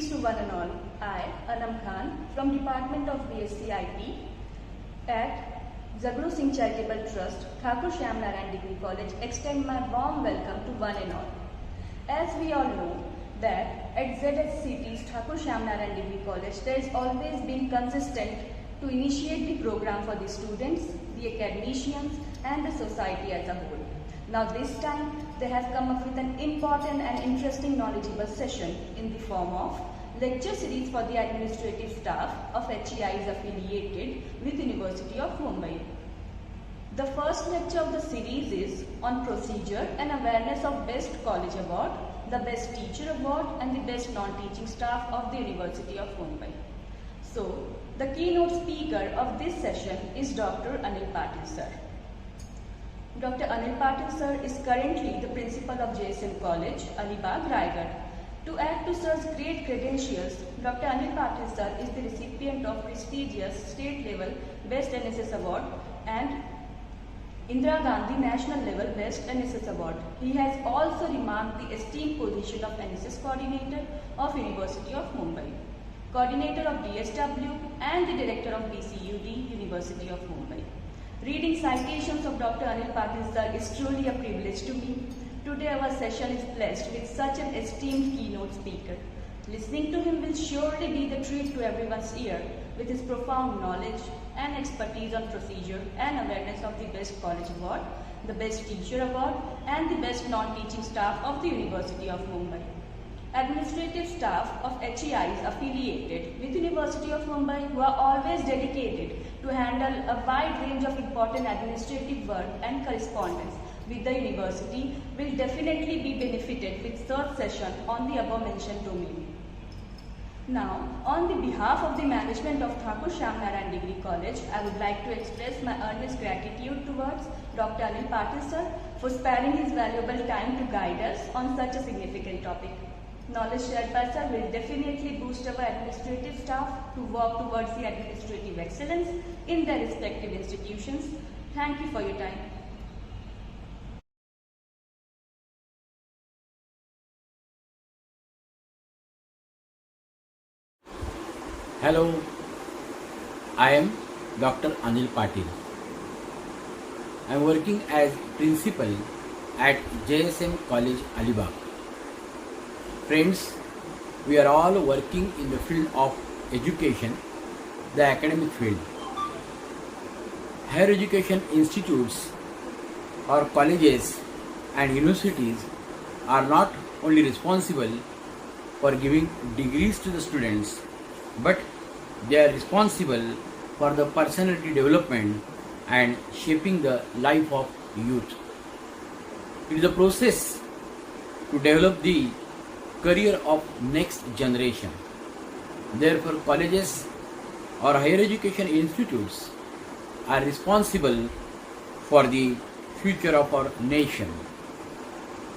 Greetings to one and all. I, Anam Khan, from Department of BSc IT at Zagru Singh Charitable Trust, Thakur Shyam Narayan Degree College, extend my warm welcome to one and all. As we all know that at ZSCT's Thakur Shyam Narayan Degree College, there has always been consistent to initiate the program for the students, the academicians and the society as a whole. Now this time, they have come up with an important and interesting knowledgeable session in the form of lecture series for the administrative staff of HEIs affiliated with University of Mumbai. The first lecture of the series is on procedure and awareness of Best College Award, the Best Teacher Award and the Best Non-Teaching Staff of the University of Mumbai. So, the keynote speaker of this session is Dr. Anil Patil sir. Dr. Anil Patil sir is currently the principal of JSM College, Alibag, Raigad. To add to sir's great credentials, Dr. Anil Patil sir is the recipient of prestigious state level Best NSS Award and Indira Gandhi National Level Best NSS Award. He has also remarked the esteemed position of NSS Coordinator of University of Mumbai, Coordinator of DSW and the Director of BCUD, University of Mumbai. Reading citations of Dr. Anil Patil sir is truly a privilege to me. Today our session is blessed with such an esteemed keynote speaker. Listening to him will surely be the treat to everyone's ear with his profound knowledge and expertise on procedure and awareness of the Best College Award, the Best Teacher Award and the Best Non-Teaching Staff of the University of Mumbai. Administrative staff of HEIs affiliated with University of Mumbai who are always dedicated to handle a wide range of important administrative work and correspondence with the university will definitely be benefited with third session on the above mentioned domain. Now, on the behalf of the management of Thakur Shyam Narayan Degree College, I would like to express my earnest gratitude towards Dr. Anil Patil sir for sparing his valuable time to guide us on such a significant topic. Knowledge shared by sir will definitely boost our administrative staff to work towards the administrative excellence in their respective institutions. Thank you for your time. Hello, I am Dr. Anil Patil. I am working as principal at JSM College, Alibag. Friends, we are all working in the field of education, the academic field. Higher education institutes or colleges and universities are not only responsible for giving degrees to the students, but they are responsible for the personality development and shaping the life of youth. It is a process to develop the career of next generation. Therefore, colleges or higher education institutes are responsible for the future of our nation.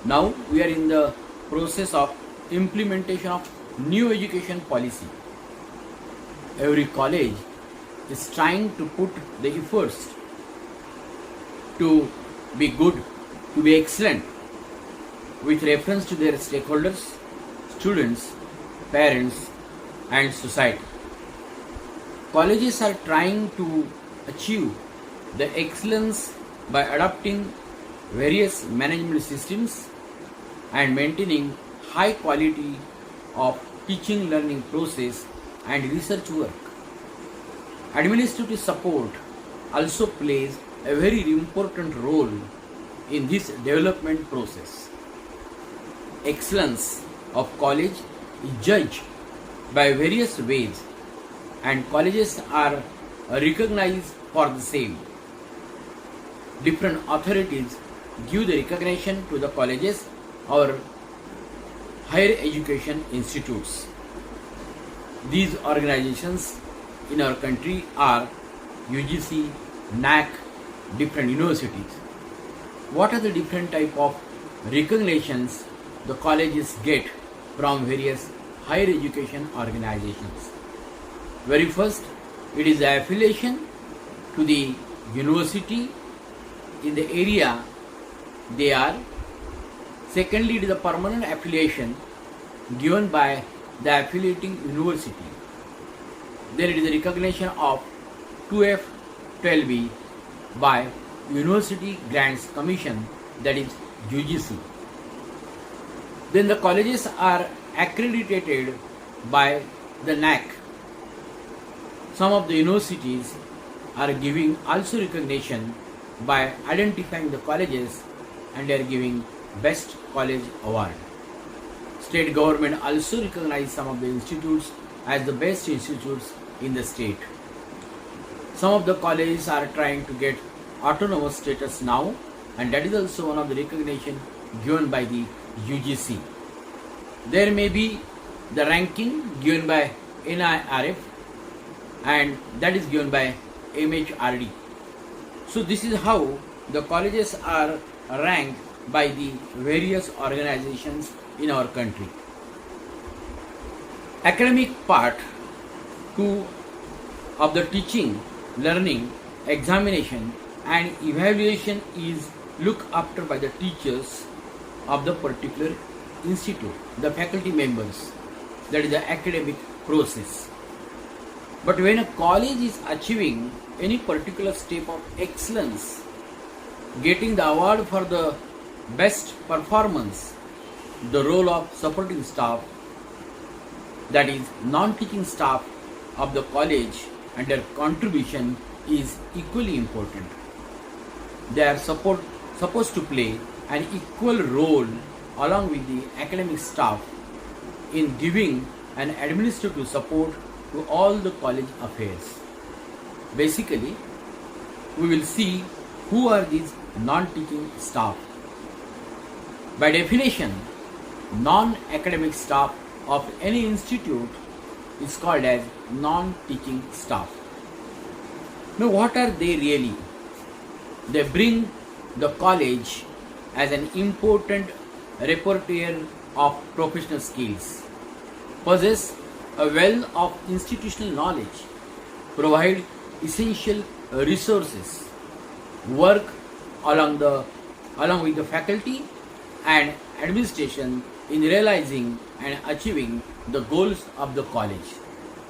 Now we are in the process of implementation of new education policy. Every college is trying to put the efforts to be good, to be excellent with reference to their stakeholders, students, parents and society. Colleges are trying to achieve the excellence by adopting various management systems and maintaining high quality of teaching learning process and research work. Administrative support also plays a very important role in this development process. Excellence of college is judged by various ways and colleges are recognized for the same. Different authorities give the recognition to the colleges or higher education institutes. These organizations in our country are UGC, NAC, different universities. What are the different type of recognitions the colleges get from various higher education organizations? Very first, it is the affiliation to the university in the area they are. Secondly, it is a permanent affiliation given by the affiliating university. Then it is a recognition of 2F 12B by University Grants Commission, that is UGC. Then the colleges are accredited by the NAC. Some of the universities are giving also recognition by identifying the colleges, and they are giving Best College Award. State government also recognize some of the institutes as the best institutes in the state. Some of the colleges are trying to get autonomous status now, and that is also one of the recognition given by the UGC. There may be the ranking given by NIRF, and that is given by MHRD. So this is how the colleges are ranked by the various organizations in our country. Academic part 2 of the teaching, learning, examination and evaluation is looked after by the teachers of the particular institute, the faculty members. That is the academic process. But when a college is achieving any particular step of excellence, getting the award for the best performance, the role of supporting staff, that is non-teaching staff of the college, and their contribution is equally important. They are supposed to play an equal role along with the academic staff in giving an administrative support to all the college affairs. Basically, we will see who are these non-teaching staff. By definition, non-academic staff of any institute is called as non-teaching staff. Now, what are they really? They bring the college as an important repertoire of professional skills, possess a wealth of institutional knowledge, provide essential resources, work along with the faculty and administration in realizing and achieving the goals of the college.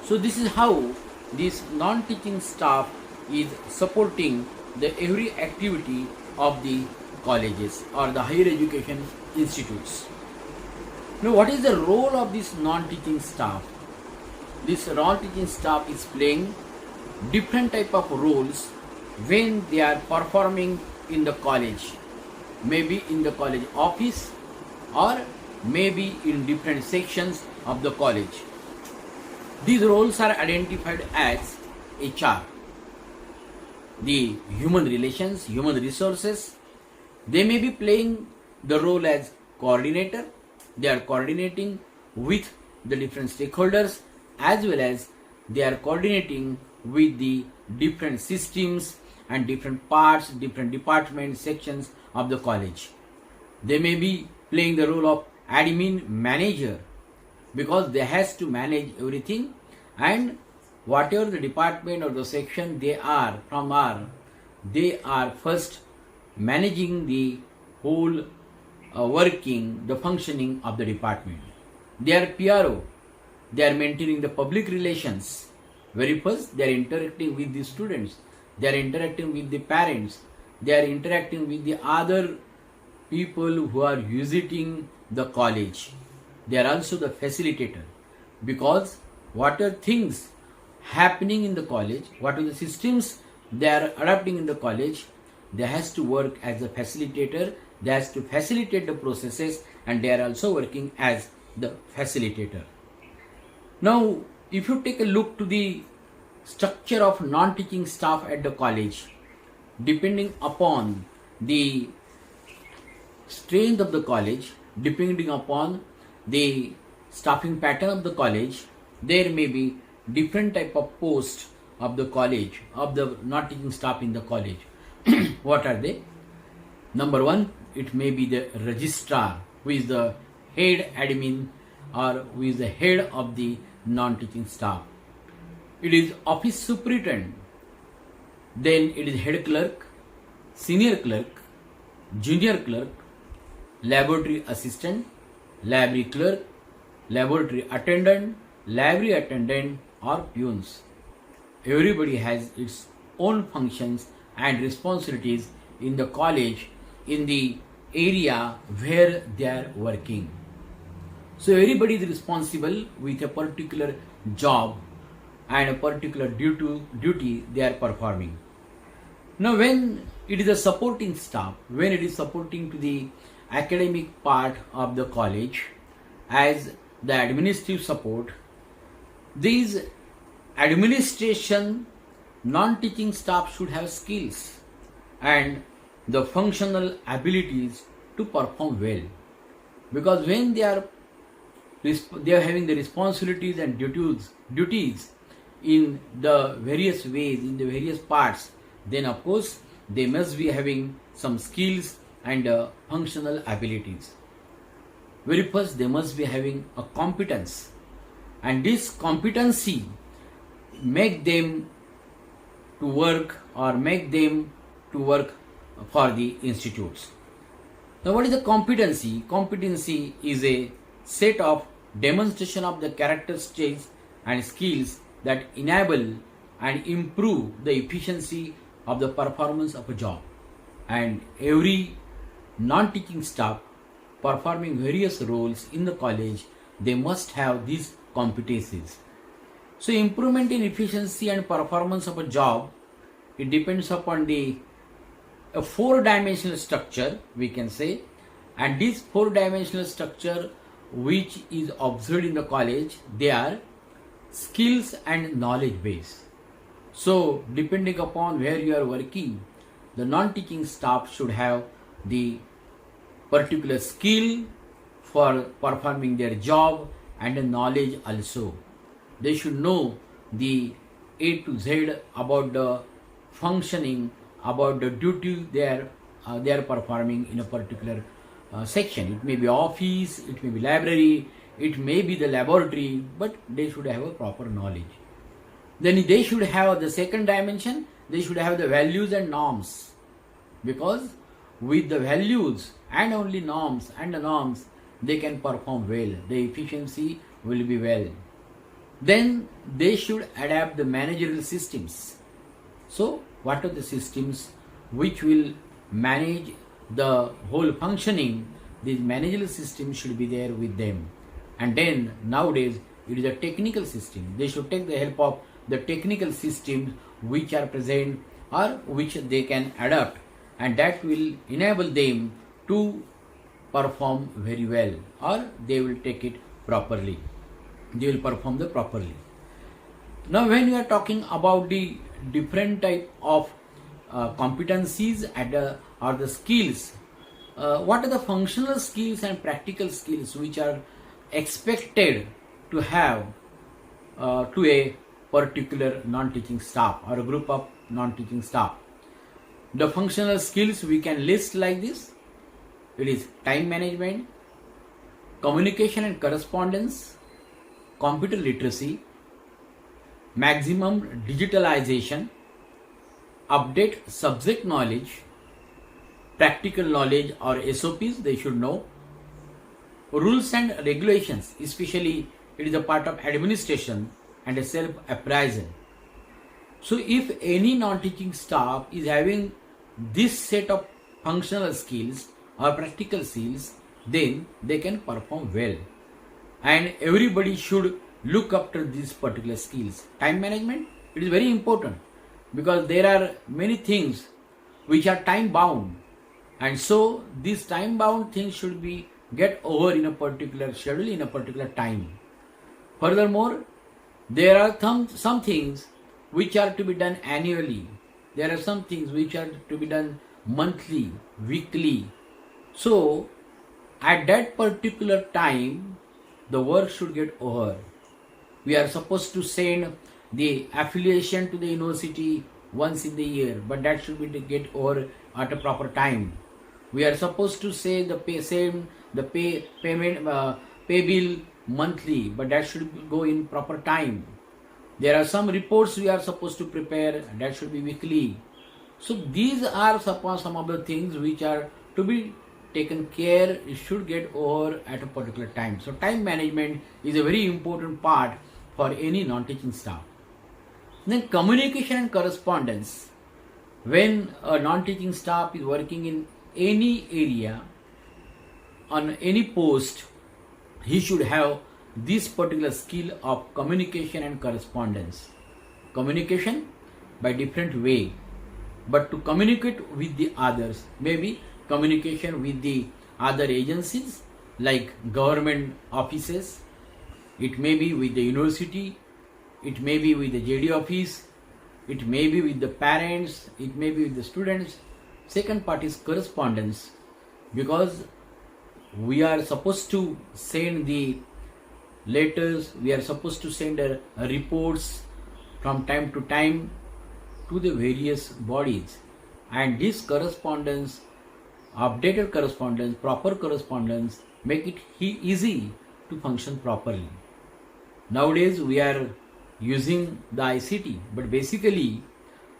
So this is how this non-teaching staff is supporting the every activity of the colleges or the higher education institutes. Now, what is the role of this non-teaching staff? This non-teaching staff is playing different type of roles when they are performing in the college, maybe in the college office or maybe in different sections of the college. These roles are identified as HR, the human relations, human resources. They may be playing the role as coordinator. They are coordinating with the different stakeholders, as well as they are coordinating with the different systems and different parts, different departments, sections of the college. They may be playing the role of admin manager, because they has to manage everything, and whatever the department or the section they are from they are first managing the whole working, the functioning of the department. They are PRO. They are maintaining the public relations. Very first, they are interacting with the students. They are interacting with the parents. They are interacting with the other people who are visiting the college. They are also the facilitator, because what are things happening in the college, what are the systems they are adopting in the college, they has to work as a facilitator. They has to facilitate the processes, and they are also working as the facilitator. Now, if you take a look to the structure of non-teaching staff at the college, depending upon the strength of the college, depending upon the staffing pattern of the college, there may be different type of posts of the college, of the non-teaching staff in the college. What are they? Number one, it may be the registrar, who is the head admin or who is the head of the non-teaching staff. It is office superintendent. Then it is head clerk, senior clerk, junior clerk, laboratory assistant, library clerk, laboratory attendant, library attendant, or peons. Everybody has its own functions and responsibilities in the college, in the area where they are working. So everybody is responsible with a particular job and a particular duty they are performing. Now when it is a supporting staff, when it is supporting to the academic part of the college as the administrative support, these administration non-teaching staff should have skills and the functional abilities to perform well, because when they are having the responsibilities and duties in the various ways, in the various parts, then of course they must be having some skills and functional abilities. Very first, they must be having a competence, and this competency make them to work for the institutes. Now what is the competency? Competency is a set of demonstration of the characteristics and skills that enable and improve the efficiency of the performance of a job. And every non-teaching staff performing various roles in the college, they must have these competencies. So improvement in efficiency and performance of a job, it depends upon a four-dimensional structure, we can say, and this four-dimensional structure which is observed in the college, they are skills and knowledge base. So depending upon where you are working, the non-teaching staff should have the particular skill for performing their job and the knowledge also. They should know the A to Z about the functioning, about the duty they are performing in a particular section. It may be office, it may be library, it may be the laboratory, but they should have a proper knowledge. Then they should have the second dimension, they should have the values and norms, because with the values and only norms and the norms, they can perform well, the efficiency will be well. Then they should adapt the managerial systems. So what are the systems which will manage the whole functioning? These managerial systems should be there with them. And then nowadays it is a technical system. They should take the help of the technical systems which are present or which they can adapt, and that will enable them to perform very well, or they will take it properly. They will perform the properly. Now when you are talking about the different type of competencies or the skills, what are the functional skills and practical skills which are expected to have to a particular non-teaching staff or a group of non-teaching staff? The functional skills we can list like this. It is time management, communication and correspondence, computer literacy, maximum digitalization, update subject knowledge, practical knowledge or SOPs they should know, rules and regulations, especially it is a part of administration and a self-appraisal. So if any non-teaching staff is having this set of functional skills or practical skills, then they can perform well. And everybody should look after these particular skills. Time management, it is very important because there are many things which are time bound, and so these time bound things should be get over in a particular schedule in a particular time. Furthermore, there are some things which are to be done annually. There are some things which are to be done monthly, weekly. So at that particular time, the work should get over. We are supposed to send the affiliation to the university once in the year, but that should be to get over at a proper time. We are supposed to say pay bill monthly, but that should go in proper time. There are some reports we are supposed to prepare, that should be weekly. So these are some of the things which are to be taken care, it should get over at a particular time. So time management is a very important part for any non-teaching staff. Then communication and correspondence. When a non-teaching staff is working in any area, on any post, he should have this particular skill of communication and correspondence. Communication by different way, but to communicate with the others, maybe communication with the other agencies like government offices, it may be with the university, it may be with the JD office, it may be with the parents, it may be with the students. Second part is correspondence, because we are supposed to send the letters, we are supposed to send reports from time to time to the various bodies, and this correspondence, updated correspondence, proper correspondence, make it easy to function properly. Nowadays we are using the ICT, but basically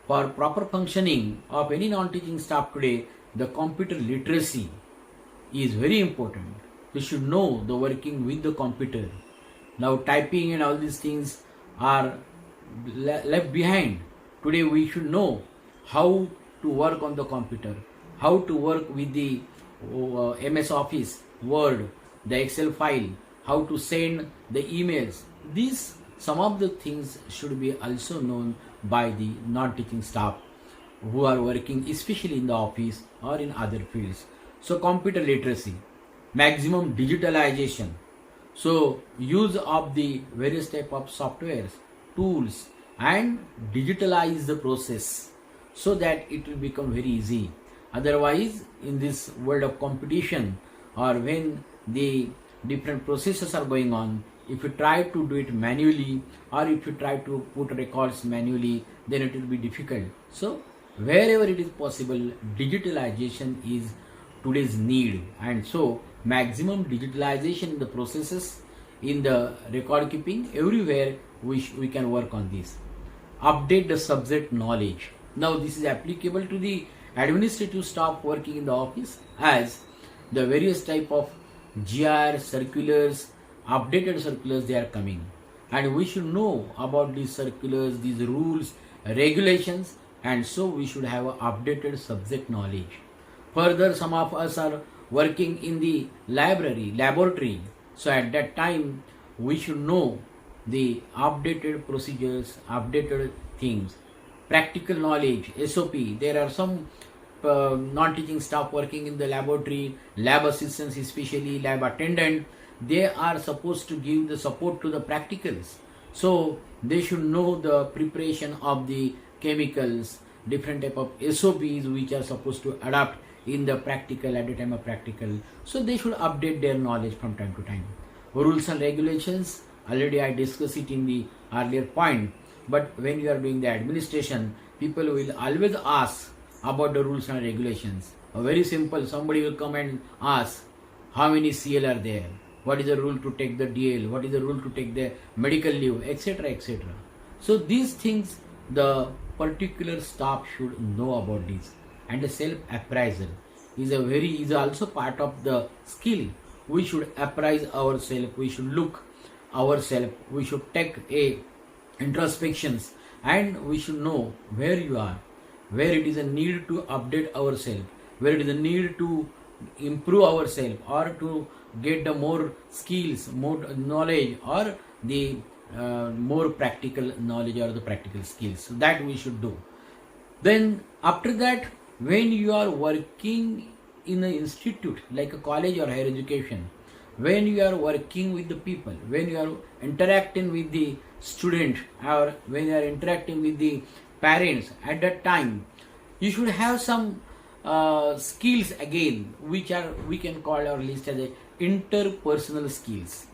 for proper functioning of any non-teaching staff today, the computer literacy is very important. You should know the working with the computer. Now typing and all these things are left behind. Today we should know how to work on the computer, how to work with the MS Office, Word, the Excel file, how to send the emails. These some of the things should be also known by the non-teaching staff who are working especially in the office or in other fields. So computer literacy, maximum digitalization. So use of the various type of softwares, tools, and digitalize the process so that it will become very easy. Otherwise, in this world of competition, or when the different processes are going on, if you try to do it manually, or if you try to put records manually, then it will be difficult. So wherever it is possible, digitalization is today's need, and so maximum digitalization in the processes, in the record keeping, everywhere we can work on this. Update the subject knowledge. Now this is applicable to the administrative staff working in the office, as the various type of GR circulars, updated circulars, they are coming, and we should know about these circulars, these rules, regulations, and so we should have an updated subject knowledge. Further, some of us are working in the laboratory, so at that time we should know the updated procedures, updated things. Practical knowledge, SOP, there are some non-teaching staff working in the laboratory, lab assistants, especially lab attendant, they are supposed to give the support to the practicals. So they should know the preparation of the chemicals, different type of SOPs which are supposed to adapt in the practical at the time of practical. So they should update their knowledge from time to time. Rules and regulations, already I discussed it in the earlier point, but when you are doing the administration, people will always ask about the rules and regulations. Very simple, somebody will come and ask how many CL are there, what is the rule to take the DL, what is the rule to take the medical leave, etc., etc. So these things the particular staff should know about this. And the self-appraisal is also part of the skill. We should appraise ourselves, we should look ourselves, we should take a introspections, and we should know where you are, where it is a need to update ourselves, where it is a need to improve ourselves, or to get the more skills, more knowledge, or the more practical knowledge or the practical skills. So that we should do. Then after that, when you are working in an institute like a college or higher education, when you are working with the people, when you are interacting with the student, or when you are interacting with the parents, at that time you should have some skills again, which are we can call or list as a interpersonal skills.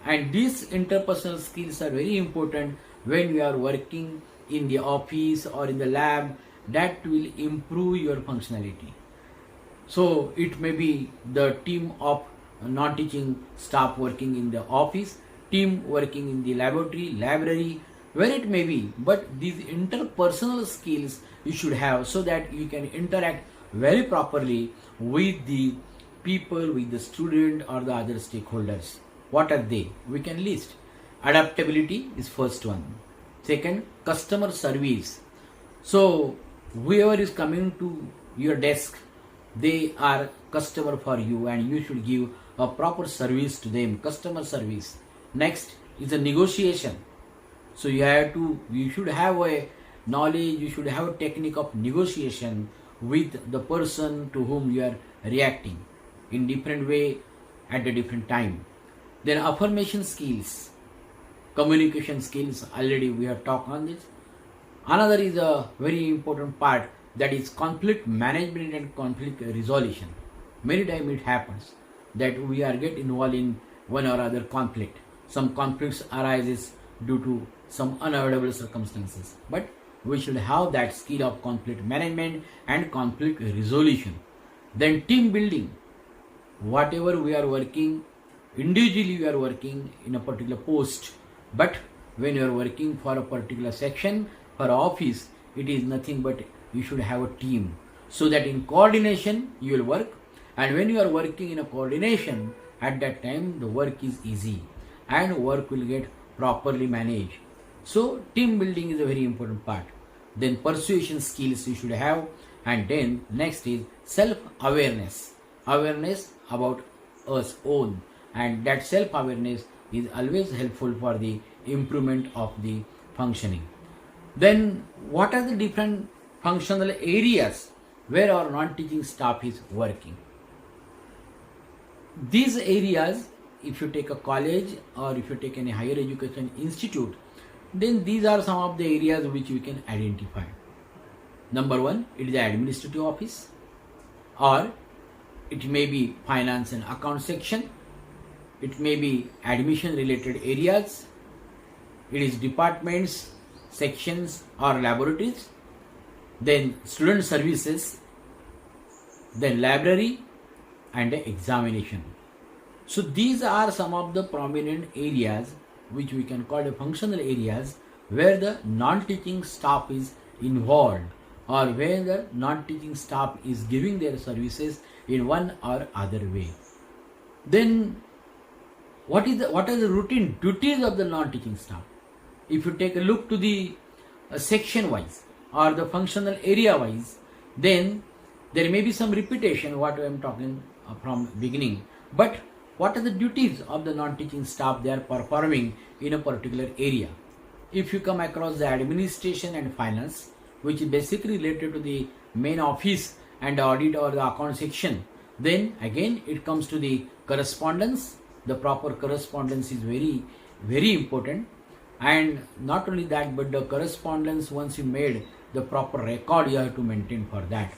And these interpersonal skills are very important when you are working in the office or in the lab. That will improve your functionality. So it may be the team of non-teaching staff working in the office, team working in the library, where it may be, but these interpersonal skills you should have, so that you can interact very properly with the people, with the student or the other stakeholders. What are they? We can list. Adaptability is first one. Second, customer service. So whoever is coming to your desk, they are customer for you and you should give a proper service to them, customer service. Next is a negotiation. So you should have a knowledge, you should have a technique of negotiation with the person to whom you are reacting in different way at a different time. Then affirmation skills, communication skills, already we have talked on this. Another is a very important part, that is conflict management and conflict resolution. Many times it happens that we are get involved in one or other conflict. Some conflicts arises due to some unavoidable circumstances, but we should have that skill of conflict management and conflict resolution. Then team building. Whatever we are working, individually we are working in a particular post, but when you are working for a particular section, for office, it is nothing but you should have a team, so that in coordination you will work, and when you are working in a coordination, at that time the work is easy and work will get properly managed. So team building is a very important part. Then persuasion skills you should have, and then next is self-awareness. Awareness about us own, and that self-awareness is always helpful for the improvement of the functioning. Then what are the different functional areas where our non-teaching staff is working? These areas, if you take a college or if you take any higher education institute, then these are some of the areas which we can identify. Number one, it is the administrative office, or it may be finance and account section, it may be admission related areas, it is departments, sections or laboratories, then student services, then library and examination. So these are some of the prominent areas which we can call the functional areas where the non-teaching staff is involved, or where the non-teaching staff is giving their services in one or other way. Then what are the routine duties of the non-teaching staff? If you take a look to the section wise or the functional area wise, then there may be some repetition what I am talking from beginning, but what are the duties of the non-teaching staff they are performing in a particular area? If you come across the administration and finance, which is basically related to the main office and the audit or the account section, then again it comes to the correspondence. The proper correspondence is very, very important. And not only that, but the correspondence, once you made, the proper record you have to maintain for that.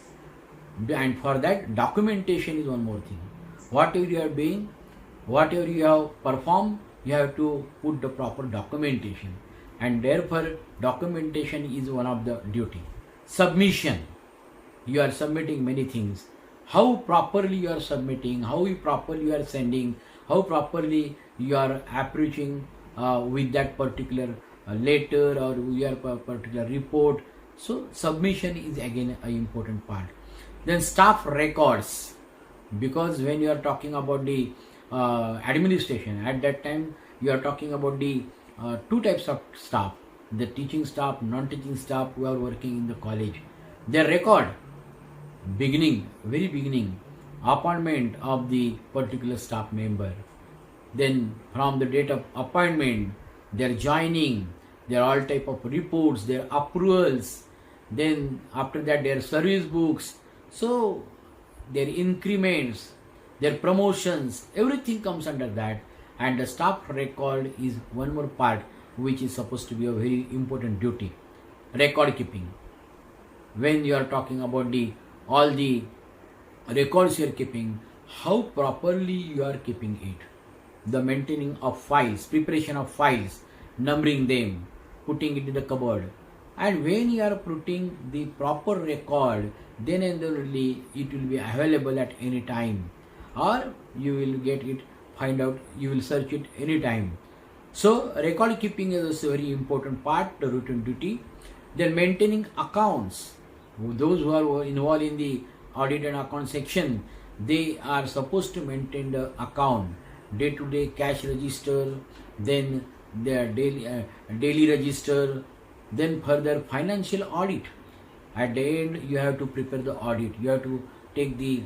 And for that, documentation is one more thing. Whatever you are doing, whatever you have performed, you have to put the proper documentation. And therefore, documentation is one of the duty. Submission. You are submitting many things. How properly you are submitting, how properly you are sending, how properly you are approaching with that particular letter or your particular report. So submission is again an important part. Then staff records, because when you are talking about the administration, at that time you are talking about the two types of staff, the teaching staff, non-teaching staff who are working in the college. Their record, very beginning, appointment of the particular staff member, then from the date of appointment, their joining, their all type of reports, their approvals, then after that their service books, so their increments, their promotions, everything comes under that. And the staff record is one more part which is supposed to be a very important duty. Record keeping. When you are talking about all the records you are keeping, how properly you are keeping it. The maintaining of files, preparation of files, numbering them, putting it in the cupboard. And when you are putting the proper record, then and only it will be available at any time, or you will get it, find out, you will search it anytime. So record keeping is a very important part, the routine duty. Then maintaining accounts. Those who are involved in the audit and account section, they are supposed to maintain the account, day-to-day cash register, then their daily register, then further financial audit. At the end, you have to prepare the audit. You have to take the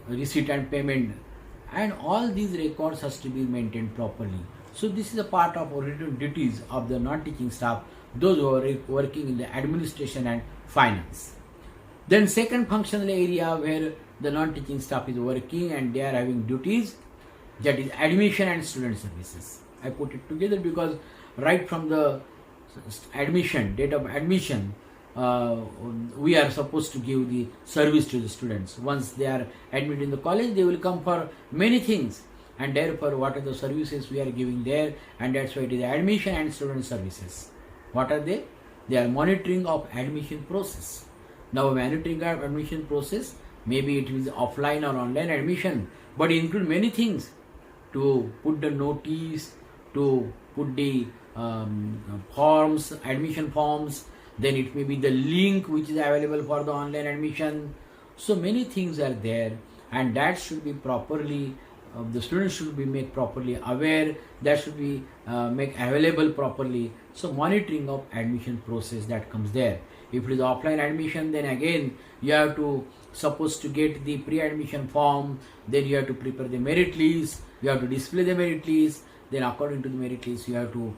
receipt and payment, and all these records has to be maintained properly. So this is a part of original duties of the non-teaching staff, those who are working in the administration and finance. Then second functional area where the non-teaching staff is working and they are having duties, that is admission and student services. I put it together because right from the admission, date of admission, we are supposed to give the service to the students. Once they are admitted in the college, they will come for many things, and therefore what are the services we are giving there, and that's why it is admission and student services. What are they? They are monitoring of admission process. Now monitoring of admission process, maybe it is offline or online admission, but it include many things, to put the notice, to put the forms, admission forms, then it may be the link which is available for the online admission. So many things are there, and that should be properly, the students should be made properly aware, that should be made available properly. So monitoring of admission process, that comes there. If it is offline admission, then again you have to supposed to get the pre-admission form, then you have to prepare the merit list, you have to display the merit list, then according to the merit list you have to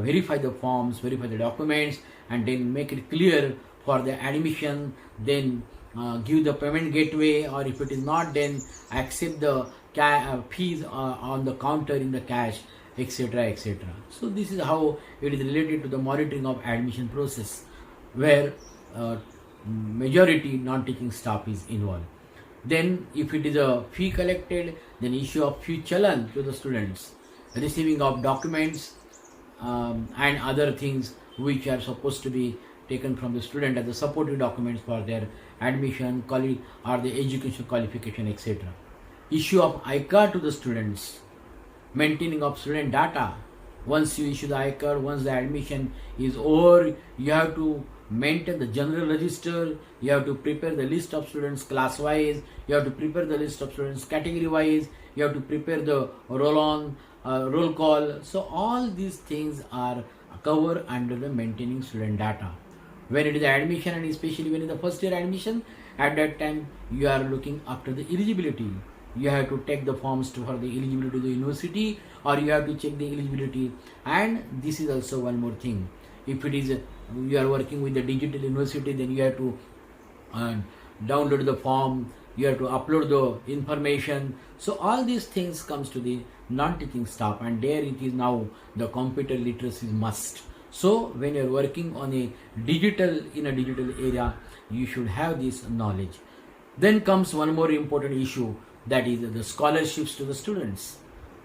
verify the forms, verify the documents, and then make it clear for the admission, then give the payment gateway, or if it is not, then accept the fees on the counter in the cash, etc., etc. So this is how it is related to the monitoring of admission process, where majority non-teaching staff is involved. Then if it is a fee collected, then issue of fee challan to the students, receiving of documents and other things which are supposed to be taken from the student as the supporting documents for their admission, or the education qualification, etc. Issue of I-card to the students, maintaining of student data. Once you issue the I-card, once the admission is over, you have to maintain the general register, you have to prepare the list of students class wise, you have to prepare the list of students category wise, you have to prepare the roll call. So all these things are covered under the maintaining student data. When it is admission, and especially when it is the first year admission, at that time you are looking after the eligibility. You have to take the forms for the eligibility to the university, or you have to check the eligibility. And this is also one more thing. If it is you are working with the digital university, then you have to download the form, you have to upload the information. So all these things comes to the non-teaching staff, and there it is now the computer literacy is must. So when you are working on a digital area, you should have this knowledge. Then comes one more important issue, that is the scholarships to the students.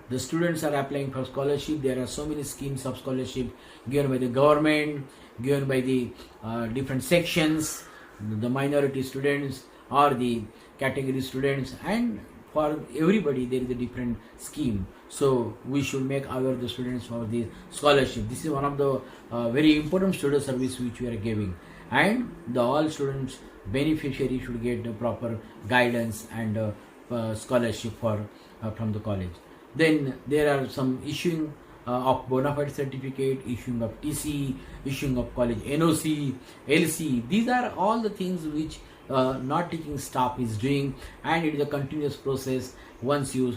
The students are applying for scholarship. There are so many schemes of scholarship given by the government, given by the different sections, the minority students or the category students, and for everybody there is a different scheme. So we should make aware the students for the scholarship. This is one of the very important student service which we are giving, and the all students beneficiary should get the proper guidance and scholarship from the college. Then there are some issuing of bona fide certificate, issuing of TC, issuing of college NOC, LC. These are all the things which not teaching staff is doing, and it is a continuous process. Once you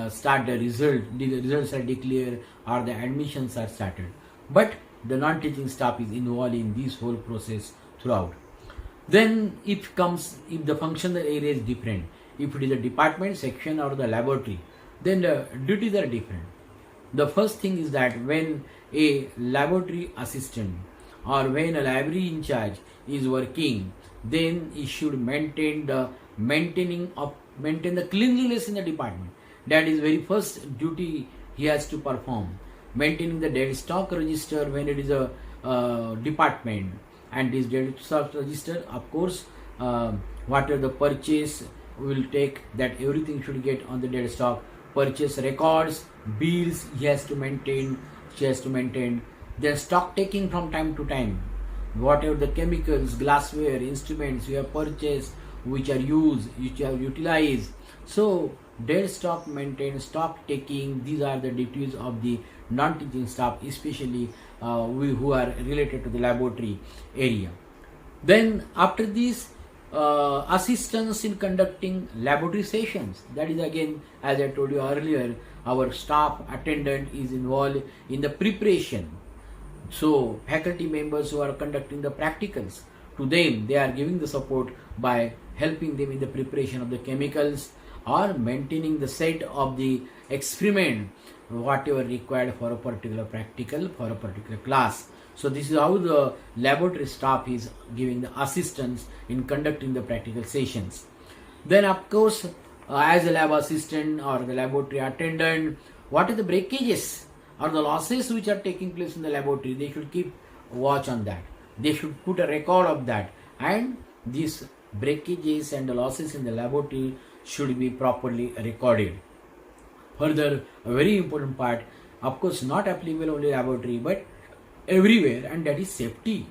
start the results are declared or the admissions are started. But the non-teaching staff is involved in this whole process throughout. Then if the functional area is different, if it is a department, section or the laboratory, then the duties are different. The first thing is that when a laboratory assistant or when a library in charge is working, then he should maintain the cleanliness in the department. That is very first duty he has to perform. Maintaining the dead stock register when it is a department, and this dead stock register, of course, whatever the purchase will take, that everything should get on the dead stock. Purchase records, bills she has to maintain. Then stock taking from time to time. Whatever the chemicals, glassware, instruments you have purchased, which are used, which are utilized. So dead stock maintained, stock taking, these are the duties of the non-teaching staff, especially who are related to the laboratory area. Then after this, assistance in conducting laboratory sessions. That is again, as I told you earlier, our staff attendant is involved in the preparation. So faculty members who are conducting the practicals, to them they are giving the support by helping them in the preparation of the chemicals or maintaining the set of the experiment, whatever required for a particular practical, for a particular class. So this is how the laboratory staff is giving the assistance in conducting the practical sessions. Then of course, as a lab assistant or the laboratory attendant, what are the breakages or the losses which are taking place in the laboratory? They should keep watch on that. They should put a record of that, and these breakages and the losses in the laboratory should be properly recorded. Further, a very important part, of course not applicable only laboratory but everywhere, and that is safety.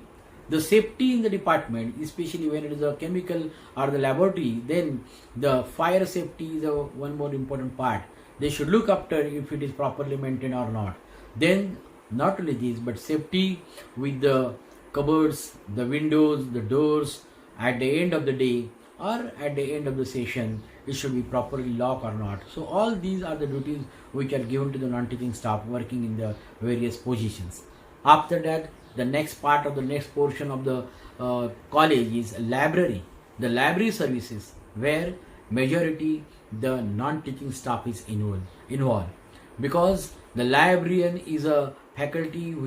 The safety in the department, especially when it is a chemical or the laboratory, then the fire safety is one more important part. They should look after if it is properly maintained or not. Then not only this, but safety with the cupboards, the windows, the doors, at the end of the day or at the end of the session, it should be properly locked or not. So all these are the duties which are given to the non-teaching staff working in the various positions. After that, the next part of the next portion of the college is library. The library services, where majority the non-teaching staff is involved, because the librarian is a faculty who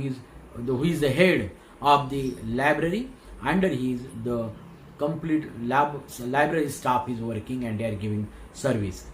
is the head of the library. Under his the complete library staff is working and they are giving service.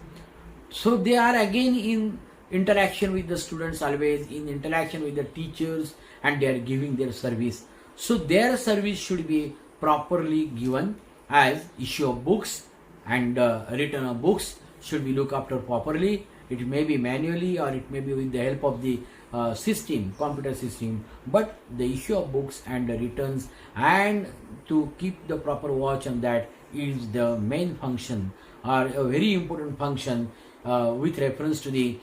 So they are again in interaction with the students, always in interaction with the teachers, and they are giving their service. So their service should be properly given, as issue of books and return of books should be looked after properly. It may be manually or it may be with the help of the computer system, but the issue of books and the returns and to keep the proper watch on that is the main function, or a very important function with reference to the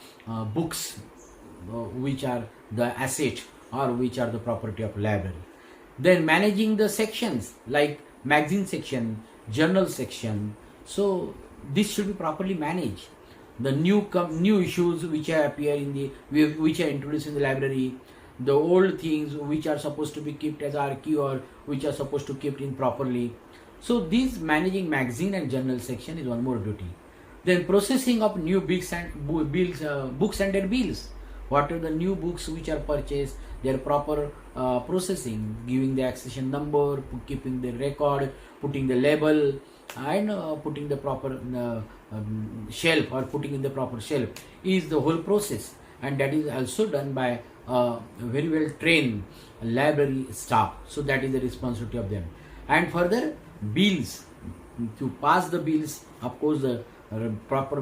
books which are the asset or which are the property of library. Then managing the sections like magazine section, journal section. So this should be properly managed. The new issues which appear in the which are introduced in the library, the old things which are supposed to be kept as archive or which are supposed to kept in properly. So this managing magazine and journal section is one more duty. Then processing of new books and their bills. What are the new books which are purchased, their proper processing, giving the accession number, keeping the record, putting the label, and putting the proper shelf or putting in the proper shelf is the whole process, and that is also done by very well trained library staff. So that is the responsibility of them. And further, bills, to pass the bills, of course the proper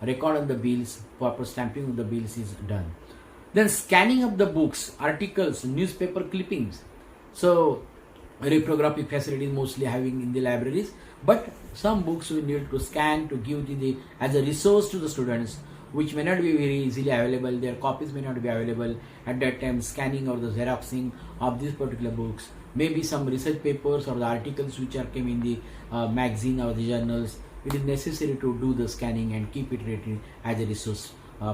record on the bills, proper stamping of the bills is done. Then scanning of the books, articles, newspaper clippings. So reprographic facilities mostly having in the libraries, but some books we need to scan to give as a resource to the students, which may not be very easily available. Their copies may not be available at that time. Scanning or the xeroxing of these particular books, maybe some research papers or the articles which are came in the magazine or the journals. It is necessary to do the scanning and keep it ready as a resource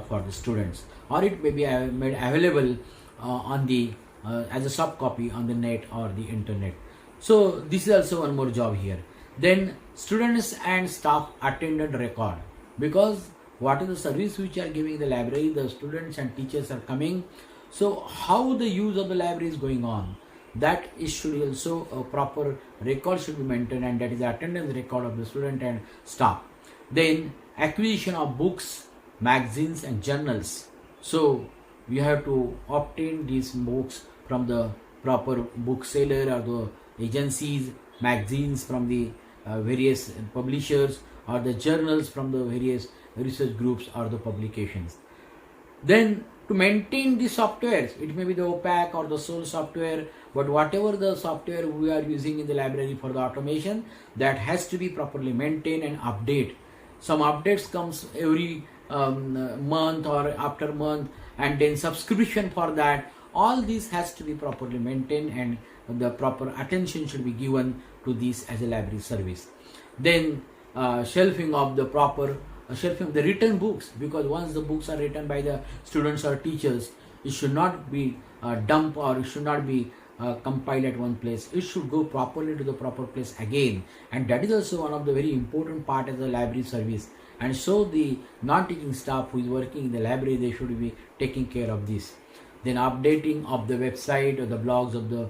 for the students, or it may be made available on the as a soft copy on the net or the internet. So this is also one more job here. Then students and staff attendant record, because what is the service which are giving the library, the students and teachers are coming. So how the use of the library is going on, that is should also a proper record should be maintained, and that is the attendance record of the student and staff. Then acquisition of books, magazines and journals. So we have to obtain these books from the proper bookseller or the agencies, magazines from the various publishers, or the journals from the various research groups or the publications. Then to to maintain the softwares. It may be the OPAC or the sole software, but whatever the software we are using in the library for the automation, that has to be properly maintained and update. Some updates comes every month or after month, and then subscription for that. All this has to be properly maintained, and the proper attention should be given to this as a library service. Then shelving of the proper shelving of the written books, because once the books are written by the students or teachers, it should not be dumped, or it should not be compiled at one place. It should go properly to the proper place again, and that is also one of the very important part of the library service. And so the non-teaching staff who is working in the library, they should be taking care of this. Then updating of the website or the blogs of the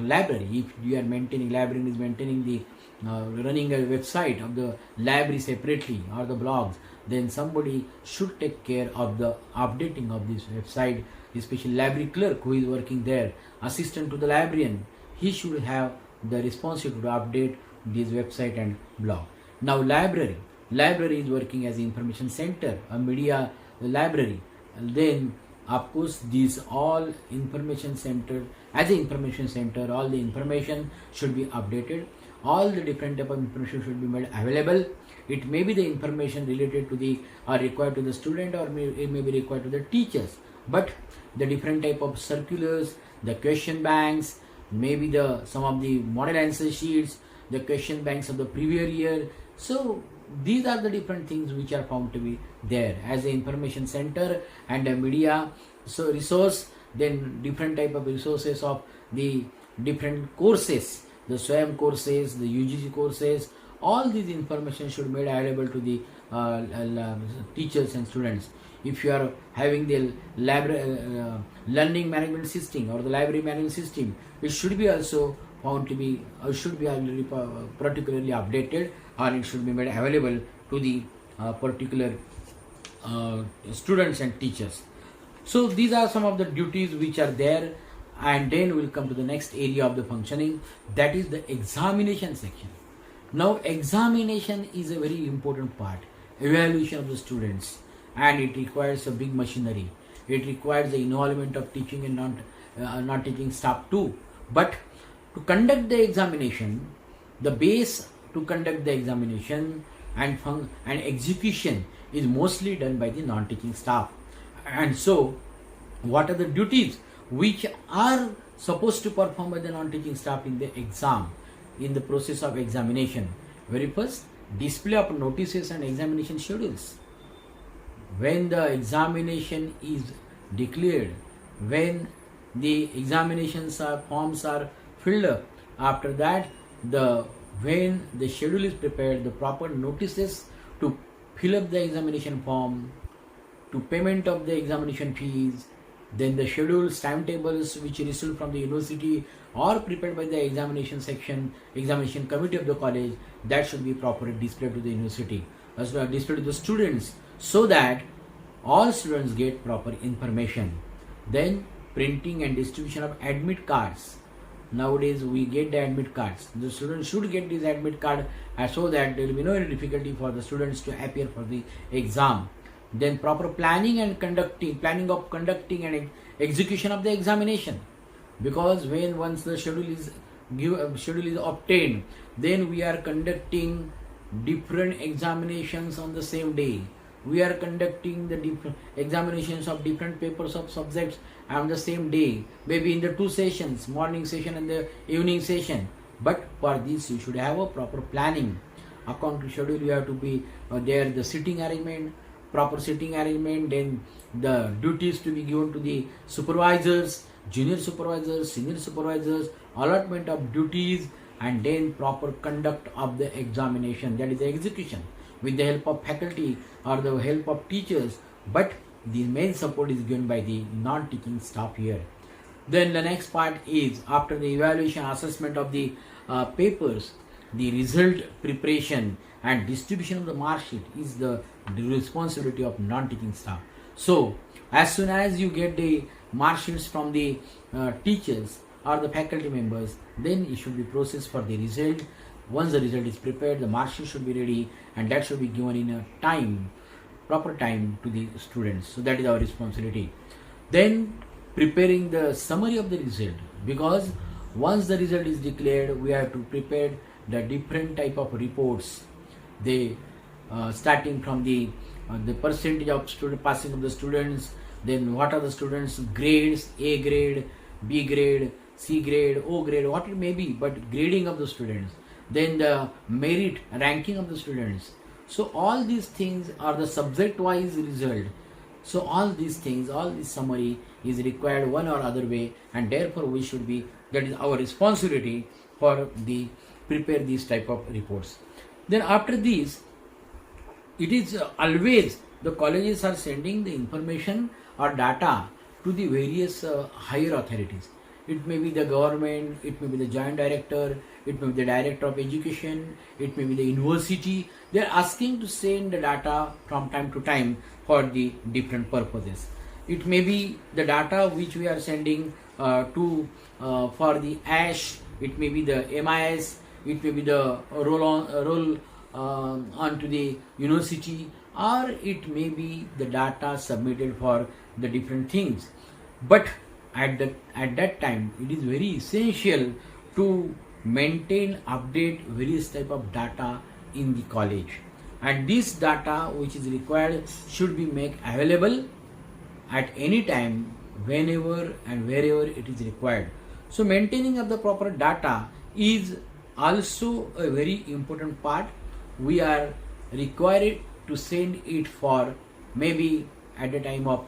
library. If you are maintaining, library is maintaining the running a website of the library separately or the blogs, then somebody should take care of the updating of this website, especially library clerk who is working there, assistant to the librarian. He should have the responsibility to update this website and blog. Now library is working as information center, a media library. And then of course these all information center, as an information center, all the information should be updated. All the different type of information should be made available. It may be the information related to the or required to the student, or it may be required to the teachers. But the different type of circulars, the question banks, maybe the some of the model answer sheets, the question banks of the previous year. So these are the different things which are found to be there as an information center and a media so resource. Then different type of resources of the different courses, the SWAYAM courses, the UGC courses, all these information should be made available to the teachers and students. If you are having the learning management system or the library management system, it should be also found to be, should be particularly updated, or it should be made available to the particular students and teachers. So these are some of the duties which are there, and then we'll come to the next area of the functioning, that is the examination section. Now examination is a very important part, evaluation of the students, and it requires a big machinery. It requires the involvement of teaching and non-teaching staff too. But to conduct the examination, the base to conduct the examination and execution is mostly done by the non-teaching staff. And so what are the duties which are supposed to perform by the non-teaching staff in the exam, in the process of examination? Very first, display of notices and examination schedules. When the examination is declared, when the examinations forms are filled up, after that when the schedule is prepared, the proper notices to fill up the examination form, to payment of the examination fees, then the schedules, timetables which received from the university or prepared by the examination section, examination committee of the college, that should be properly displayed to the university, as well as displayed to the students, so that all students get proper information. Then printing and distribution of admit cards. Nowadays we get the admit cards. The students should get this admit card so that there will be no difficulty for the students to appear for the exam. Then proper planning of conducting and execution of the examination, because when once the schedule is obtained, then we are conducting different examinations on the same day. We are conducting the different examinations of different papers of subjects on the same day, maybe in the two sessions, morning session and the evening session. But for this you should have a proper planning. According to schedule, you have to be there, the sitting arrangement, proper sitting arrangement, then the duties to be given to the supervisors, junior supervisors, senior supervisors, allotment of duties, and then proper conduct of the examination, that is the execution, with the help of faculty or the help of teachers. But the main support is given by the non-teaching staff here. Then the next part is, after the evaluation assessment of the papers, the result preparation and distribution of the mark sheet is the responsibility of non-teaching staff. So as soon as you get the mark sheets from the teachers or the faculty members, then it should be processed for the result. Once the result is prepared, the mark sheet should be ready, and that should be given in a proper time to the students. So that is our responsibility. Then preparing the summary of the result, because once the result is declared, we have to prepare the different type of reports. They starting from the percentage of student passing of the students, then what are the students' grades, A grade, B grade, C grade, O grade, what it may be, but grading of the students, then the merit ranking of the students. So all these things are the subject-wise result. So all these things, all this summary is required one or other way, and therefore we should be, that is our responsibility for the prepare these type of reports. Then after this, it is always the colleges are sending the information or data to the various higher authorities. It may be the government, it may be the joint director, it may be the director of education, it may be the university. They are asking to send the data from time to time for the different purposes. It may be the data which we are sending for the ASH, it may be the MIS, it may be the roll onto the university, or it may be the data submitted for the different things. But at that time, it is very essential to maintain, update various type of data in the college, and this data which is required should be made available at any time, whenever and wherever it is required. So maintaining of the proper data is also a very important part. We are required to send it for maybe at the time of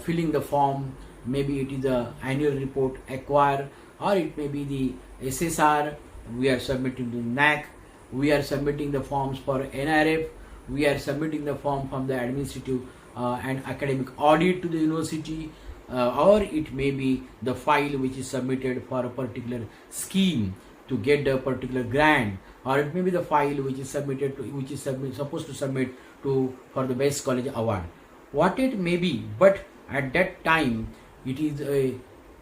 filling the form, maybe it is the annual report acquire, or it may be the SSR, we are submitting to NAC, we are submitting the forms for NRF, we are submitting the form from the administrative and academic audit to the university, or it may be the file which is submitted for a particular scheme to get a particular grant, or it may be the file which is submitted to, which is supposed to submit to for the best college award, what it may be. But at that time, it is a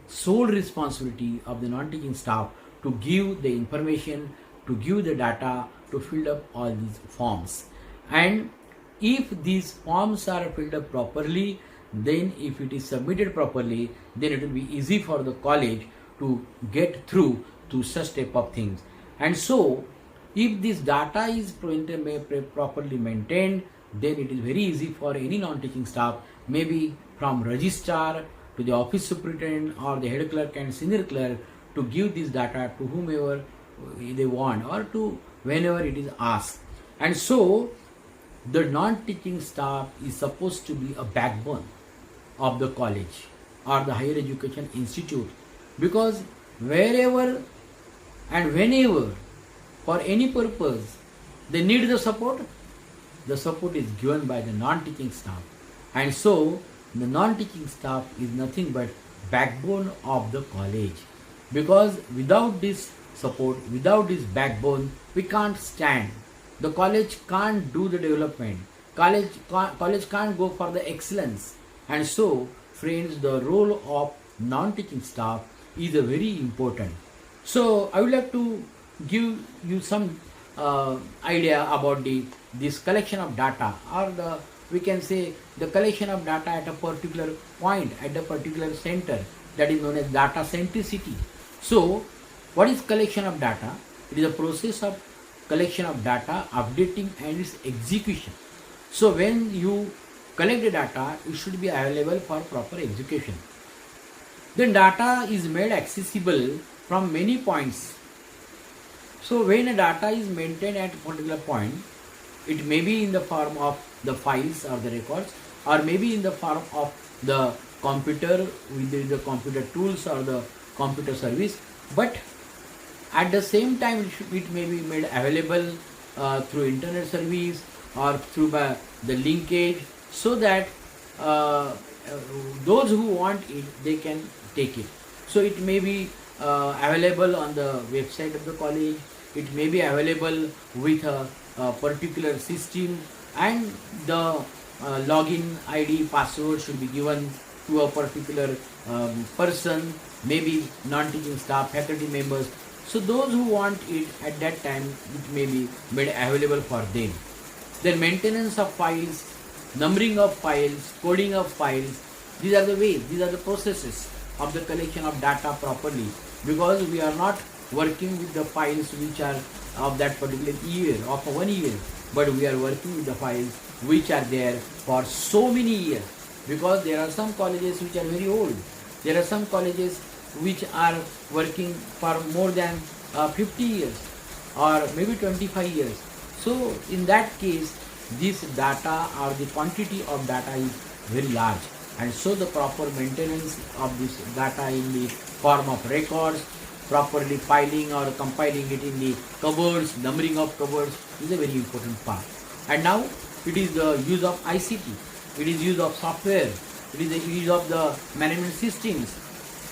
sole responsibility of the non-teaching staff to give the information, to give the data, to fill up all these forms. And if these forms are filled up properly, then if it is submitted properly, then it will be easy for the college to get through to such type of things. And so, if this data is properly maintained, then it is very easy for any non-teaching staff, maybe from registrar to the office superintendent or the head clerk and senior clerk, to give this data to whomever they want or to whenever it is asked. And so the non-teaching staff is supposed to be a backbone of the college or the higher education institute, because wherever and whenever for any purpose they need the support is given by the non-teaching staff. And so the non-teaching staff is nothing but backbone of the college, because without this support, without this backbone, we can't stand. The college can't do the development. College can't go for the excellence. And so, friends, the role of non-teaching staff is a very important. So, I would like to give you some idea about this collection of data, or we can say the collection of data at a particular point, at a particular center, that is known as data centricity. So, what is collection of data? It is a process of collection of data, updating and its execution. So, when you collect the data, it should be available for proper execution. Then data is made accessible from many points. So, when a data is maintained at a particular point, it may be in the form of the files or the records, or maybe in the form of the computer with the computer tools or the computer service, but at the same time it may be made available through internet service or through the linkage, so that those who want it, they can take it. So it may be available on the website of the college, it may be available with a particular system, and the login ID password should be given to a particular person, maybe non-teaching staff, faculty members. So those who want it at that time, it may be made available for them. Then maintenance of files, numbering of files, coding of files, These are the ways, these are the processes of the collection of data properly, because we are not working with the files which are of that particular year, of 1 year, but we are working with the files which are there for so many years, because there are some colleges which are very old. There are some colleges which are working for more than 50 years or maybe 25 years. So in that case, this data or the quantity of data is very large, and so the proper maintenance of this data in the form of records, properly filing or compiling it in the cupboards, numbering of cupboards is a very important part. And now it is the use of ICT, it is use of software, it is the use of the management systems.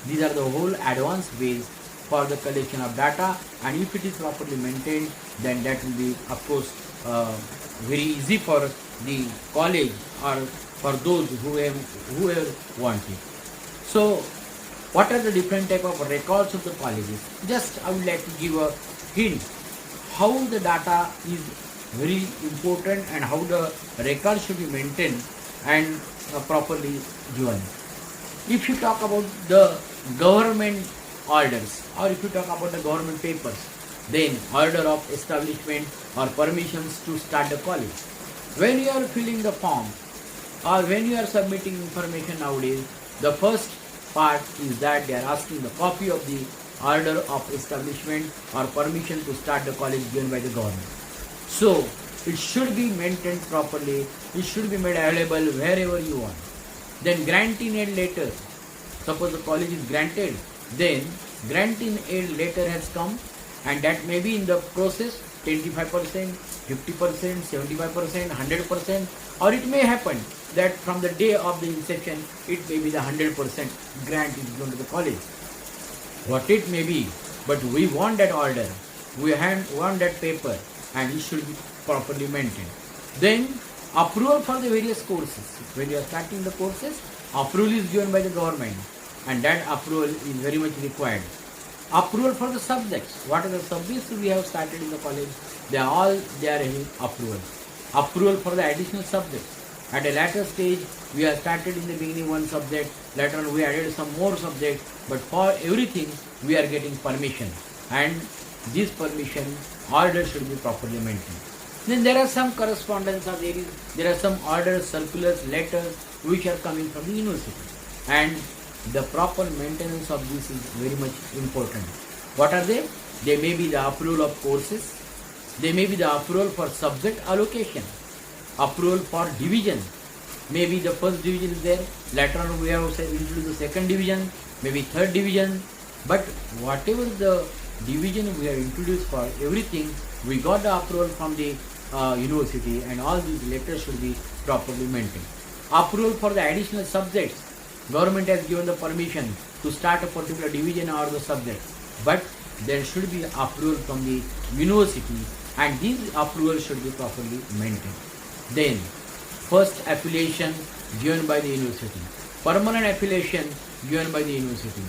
These are the whole advanced ways for the collection of data, and if it is properly maintained, then that will be of course very easy for the college or for those whoever want it. So what are the different type of records of the colleges? Just I would like to give a hint how the data is very important and how the record should be maintained and properly given. If you talk about the government orders, or if you talk about the government papers, then order of establishment or permissions to start the college. When you are filling the form or when you are submitting information nowadays, the first part is that they are asking the copy of the order of establishment or permission to start the college given by the government. So it should be maintained properly, it should be made available wherever you want. Then grant in aid letter, suppose the college is granted, then grant in aid letter has come, and that may be in the process 25%, 50%, 75%, 100%, or it may happen that from the day of the inception it may be the 100% grant is given to the college. What it may be, but we want that order, we want that paper, and it should be properly maintained. Then approval for the various courses. When you are starting the courses, approval is given by the government, and that approval is very much required. Approval for the subjects. What are the subjects we have started in the college? They are having approval. Approval for the additional subjects. At a later stage, we have started in the beginning one subject, later on we added some more subjects, but for everything we are getting permission, and this permission order should be properly maintained. Then there are some correspondence or there are some orders, circulars, letters which are coming from the university, and the proper maintenance of this is very much important. What are they? They may be the approval of courses, they may be the approval for subject allocation, approval for division. Maybe the first division is there, later on we have introduced the second division, maybe third division, but whatever the division we have introduced for everything, we got the approval from the university, and all these letters should be properly maintained. Approval for the additional subjects. Government has given the permission to start a particular division or the subject, but there should be approval from the university, and these approvals should be properly maintained. Then first affiliation given by the university, permanent affiliation given by the university,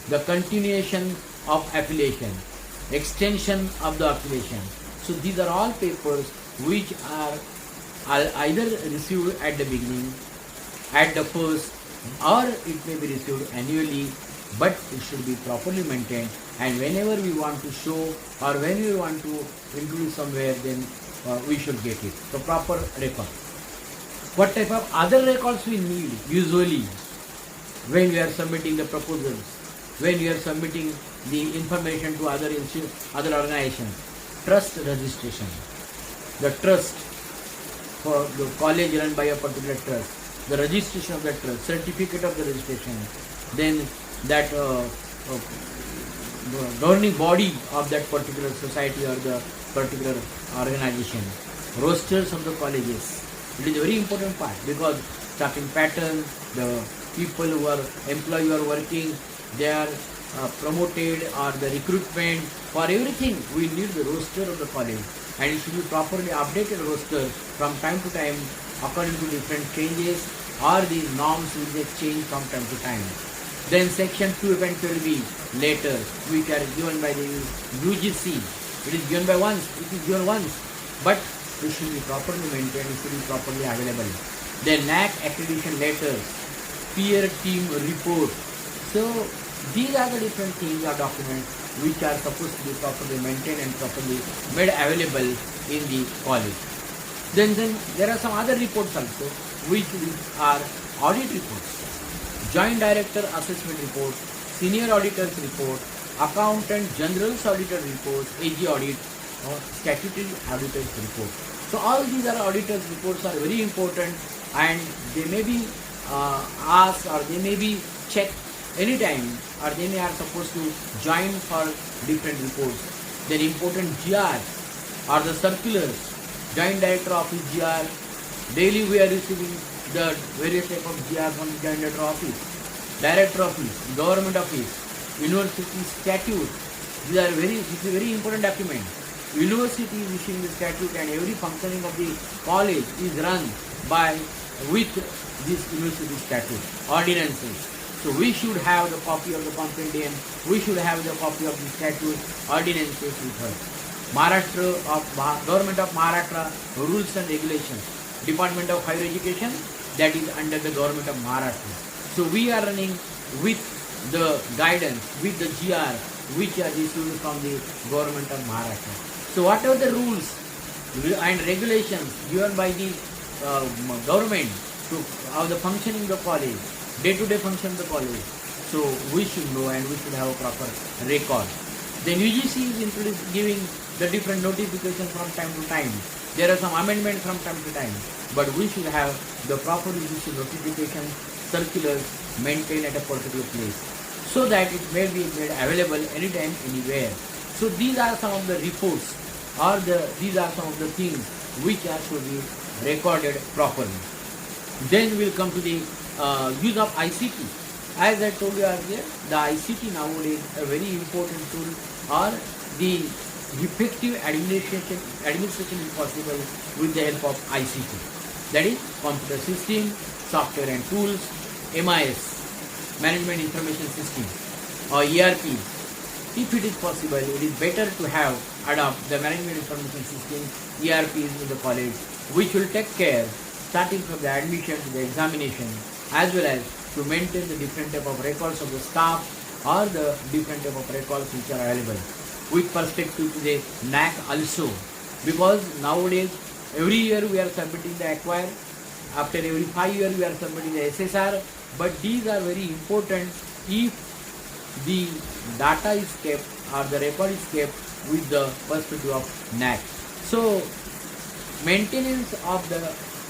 the continuation of affiliation, extension of the affiliation. So these are all papers which are either received at the beginning, at the first, or it may be received annually, but it should be properly maintained, and whenever we want to show or when we want to introduce somewhere, then we should get it. So proper record. What type of other records we need usually when we are submitting the proposals, when we are submitting the information to other organizations? Trust registration. The trust for the college run by a particular trust, the registration of that trust, certificate of the registration, then that governing body of that particular society or the particular organization, rosters of the colleges. It is a very important part, because staffing pattern, the people who are employed who are working, they are promoted, or the recruitment, for everything we need the roster of the college, and it should be properly updated roster from time to time according to different changes, or the norms will get changed from time to time. Then section 2 and 12B letters which are given by the UGC. It is given by once, it is given once, but it should be properly maintained, it should be properly available. Then NAC accreditation letters, peer team report. So these are the different things or documents which are supposed to be properly maintained and properly made available in the college. Then there are some other reports also which are audit reports. Joint Director Assessment Report, Senior Auditor's Report, Accountant General's Auditor Report, AG Audit, or Statutory Auditor's Report. So all these are auditors' reports are very important, and they may be asked or they may be checked anytime, or they may are supposed to join for different reports. Then important GR or the circulars, Joint Director Office GR. Daily we are receiving the various type of GR from the Joint Director Office, Director Office, Government Office, University Statute. These are very important document. University is issuing the statute, and every functioning of the college is run by with this university statute, ordinances. So we should have the copy of the compendium, we should have the copy of the statute, ordinances with us. Government of Maharashtra rules and regulations, Department of Higher Education, that is under the Government of Maharashtra. So we are running with the guidance, with the GR which are issued from the Government of Maharashtra. So whatever the rules and regulations given by the government to how the functioning of the college, day-to-day function of the college, so we should know and we should have a proper record. Then UGC is giving the different notifications from time to time. There are some amendments from time to time, but we should have the proper UGC notification circulars maintained at a particular place, so that it may be made available anytime, anywhere. So these are some of the reports, or these are some of the things which are should be recorded properly. Then we'll come to the use of ICT. As I told you earlier, the ICT nowadays is a very important tool, or the effective administration is possible with the help of ICT. That is computer system, software and tools, MIS, Management Information System, or ERP. If it is possible, it is better to adopt the Management Information System, ERPs in the college, which will take care starting from the admission to the examination, as well as to maintain the different type of records of the staff, or the different type of records which are available. With perspective to the NAC also, because nowadays every year we are submitting the acquire, after every 5 years we are submitting the SSR, but these are very important if the data is kept or the record is kept with the perspective of NAC. So maintenance of the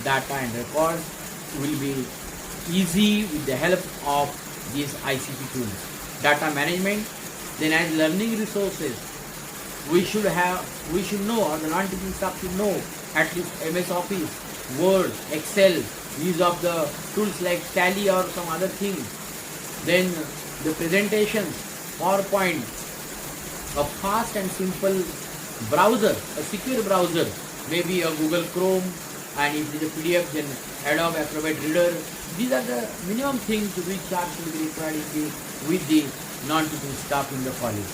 data and records will be easy with the help of these ICT tools. Data management, then as learning resources, we should know, or the non-teaching staff should know at least MS Office, Word, Excel, use of the tools like Tally or some other things. Then the presentations, PowerPoint, a fast and simple browser, a secure browser, maybe a Google Chrome, and if it is a PDF, then Adobe Acrobat Reader. These are the minimum things which are to be required with the non-teaching staff in the college.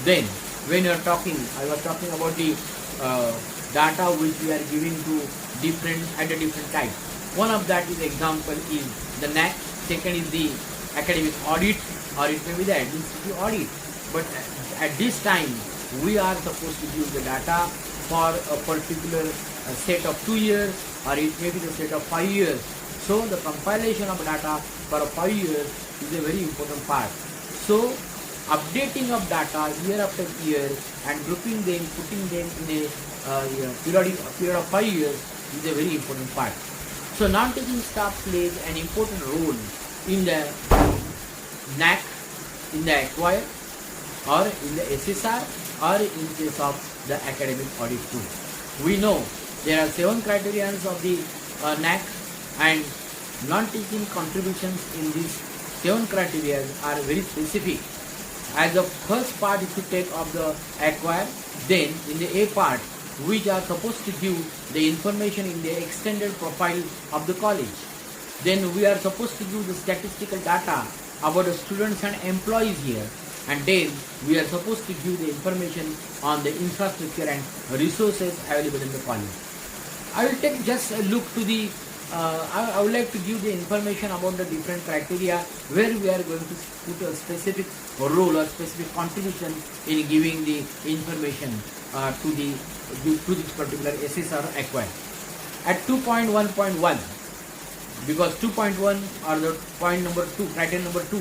Then, when you are talking, I was talking about the data which we are giving to at a different type. One of that is example is the NAC. Second is the academic audit, or it may be the administrative audit. But at this time, we are supposed to give the data for a particular set of 2 years, or it may be the set of 5 years. So the compilation of data for 5 years is a very important part. So updating of data year after year and grouping them, putting them in a period of 5 years is a very important part. So non-teaching staff plays an important role in the NAC, in the acquire, or in the SSR, or in case of the academic audit too. We know there are 7 criteria of the NAC, and non-teaching contributions in these 7 criteria are very specific. As the first part, if you take of the acquire, then in the A part, which are supposed to give the information in the extended profile of the college. Then we are supposed to give the statistical data about the students and employees here, and then we are supposed to give the information on the infrastructure and resources available in the college. I will take just a look to the I would like to give the information about the different criteria where we are going to put a specific role or specific contribution in giving the information to this particular SSR acquired. At 2.1.1, because 2.1 or the point number 2, criteria number 2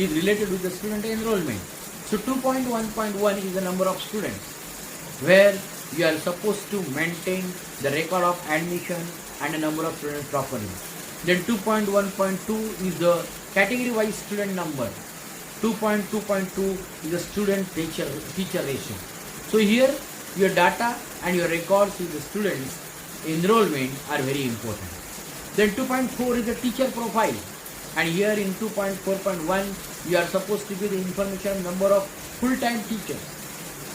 is related with the student enrollment. So 2.1.1 is the number of students where you are supposed to maintain the record of admission and the number of students properly. Then 2.1.2 is the category wise student number. 2.2.2 is the student teacher ratio. So here your data and your records with the students enrollment are very important. Then 2.4 is the teacher profile, and here in 2.4.1 you are supposed to give the information number of full-time teachers.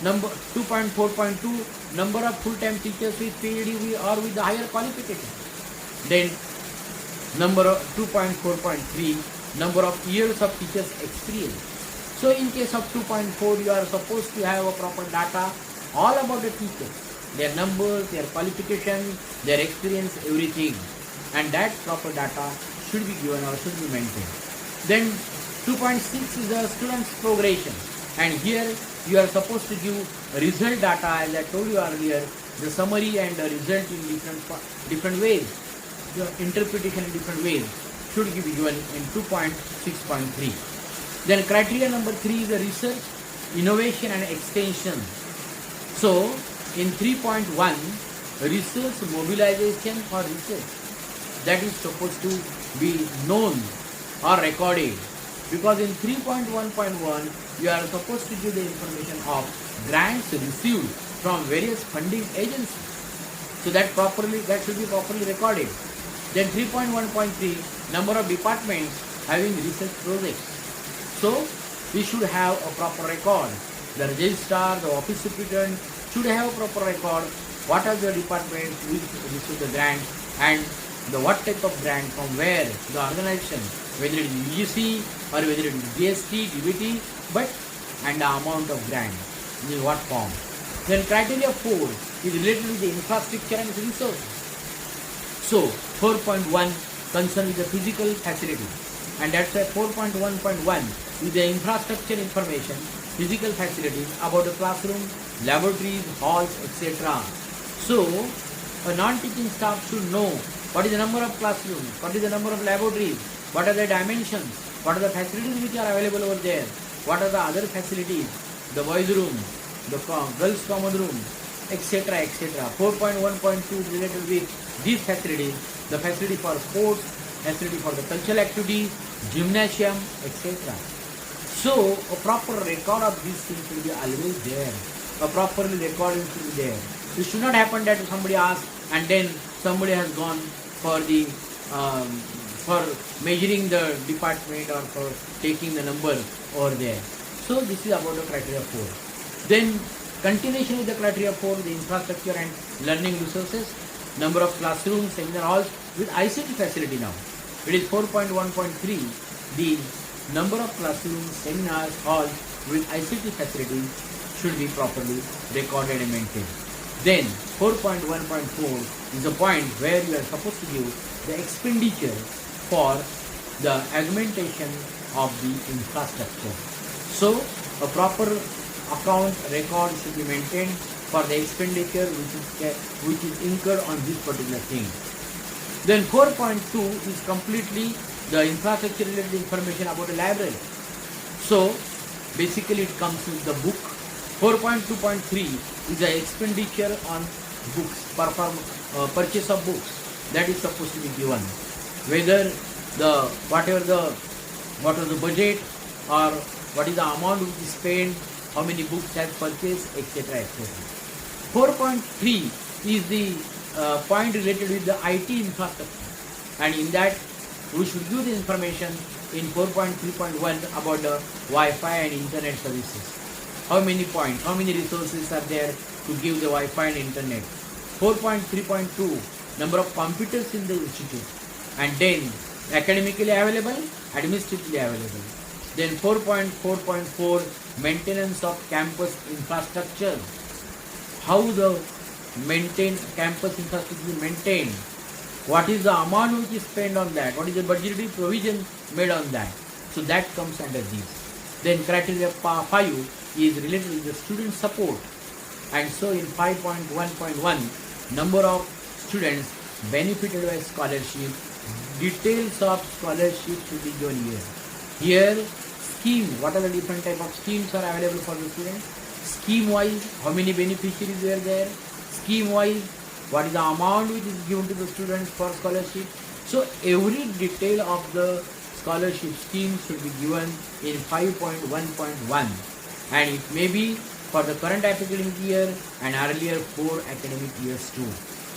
Number 2.4.2 number of full-time teachers with PhD or with the higher qualification. Then number of 2.4.3 number of years of teachers experience. So in case of 2.4 you are supposed to have a proper data all about the teachers, their numbers, their qualification, their experience, everything, and that proper data should be given or should be maintained. Then 2.6 is the students progression, and here you are supposed to give result data, as I told you earlier, the summary and the result in different ways, the interpretation in different ways should be given in 2.6.3. Then criteria number 3 is the research, innovation and extension. So in 3.1, research mobilization for research, that is supposed to be known or recorded, because in 3.1.1 you are supposed to give the information of grants received from various funding agencies. So that should be properly recorded. Then 3.1.3, number of departments having research projects. So we should have a proper record. The registrar, the office superintendent should have a proper record. What are the departments which receive the grant, and the what type of grant, from where, the organization, whether it is UGC or whether it is GST, DBT, and the amount of grant, in what form. Then criteria 4 is related with the infrastructure and resources. So 4.1 concerned with the physical facility, and that's why 4.1.1 is the infrastructure information, physical facilities about the classroom, laboratories, halls, etc. So a non-teaching staff should know what is the number of classrooms, what is the number of laboratories, what are the dimensions, what are the facilities which are available over there, what are the other facilities, the boys room, the girls common room, etc. etc. 4.1.2 is related with these facilities, the facility for sports, facility for the cultural activities, gymnasium, etc. So a proper record of these things will be always there. A properly recording should be there. It should not happen that somebody asks and then somebody has gone for the for measuring the department or for taking the number over there. So this is about the criteria 4. Then continuation with the criteria 4, the infrastructure and learning resources, number of classrooms, seminar halls with ICT facility now. It is 4.1.3, the number of classrooms, seminars, halls with ICT facilities should be properly recorded and maintained. Then 4.1.4 is the point where you are supposed to give the expenditure for the augmentation of the infrastructure. So a proper account record should be maintained for the expenditure which is incurred on this particular thing. Then 4.2 is completely the infrastructure related information about the library. So basically it comes with the book. 4.2.3 is the expenditure on books, purchase of books, that is supposed to be given. Whether what was the budget or what is the amount which is spent, how many books has purchased, etc. etc. 4.3 is the point related with the IT infrastructure, and in that we should give the information in 4.3.1 about the Wi-Fi and internet services. How many points, how many resources are there to give the Wi-Fi and internet. 4.3.2 number of computers in the institute, and then academically available, administratively available. Then 4.4.4 maintenance of campus infrastructure. How the campus infrastructure is maintained. what is the amount which is spent on that, what is the budgetary provision made on that. So that comes under these. Then criteria 5 is related with the student support. And so in 5.1.1, number of students benefited by scholarship, details of scholarship should be given here. Here, scheme, what are the different type of schemes are available for the students? Scheme wise, how many beneficiaries were there? Scheme wise, what is the amount which is given to the students for scholarship? So every detail of the scholarship scheme should be given in 5.1.1, and it may be for the current academic year and earlier 4 academic years too.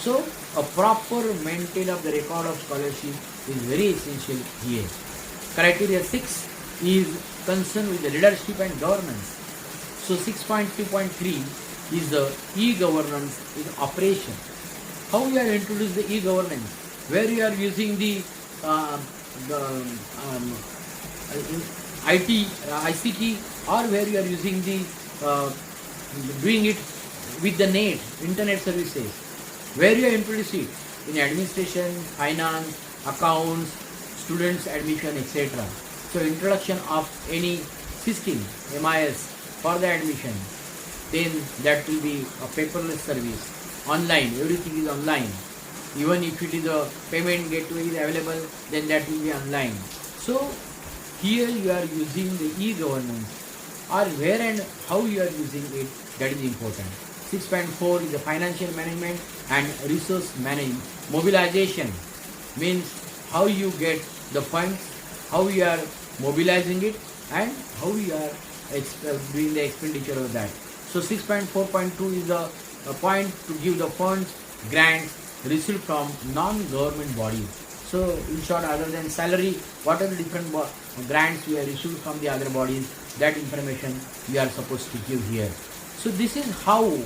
So a proper maintain of the record of scholarship is very essential here. Criteria 6 is concerned with the leadership and governance. So 6.2.3 is the e-governance in operation. How we are introduced the e-governance, where we are using the ICT, or where we are using the doing it with the net, internet services, where you introduce it in administration, finance, accounts, students admission, etc. So introduction of any system, MIS, for the admission, then that will be a paperless service. Online, everything is online. Even if it is a payment gateway is available, then that will be online. So here you are using the e-governance, or where and how you are using it, that is important. 6.4 is the financial management and resource management. Mobilization means how you get the funds, how you are mobilizing it, and how you are doing the expenditure of that. So 6.4.2 is a point to give the funds, grants received from non-government bodies. So in short, other than salary, what are the different grants we are received from the other bodies, that information we are supposed to give here. So this is how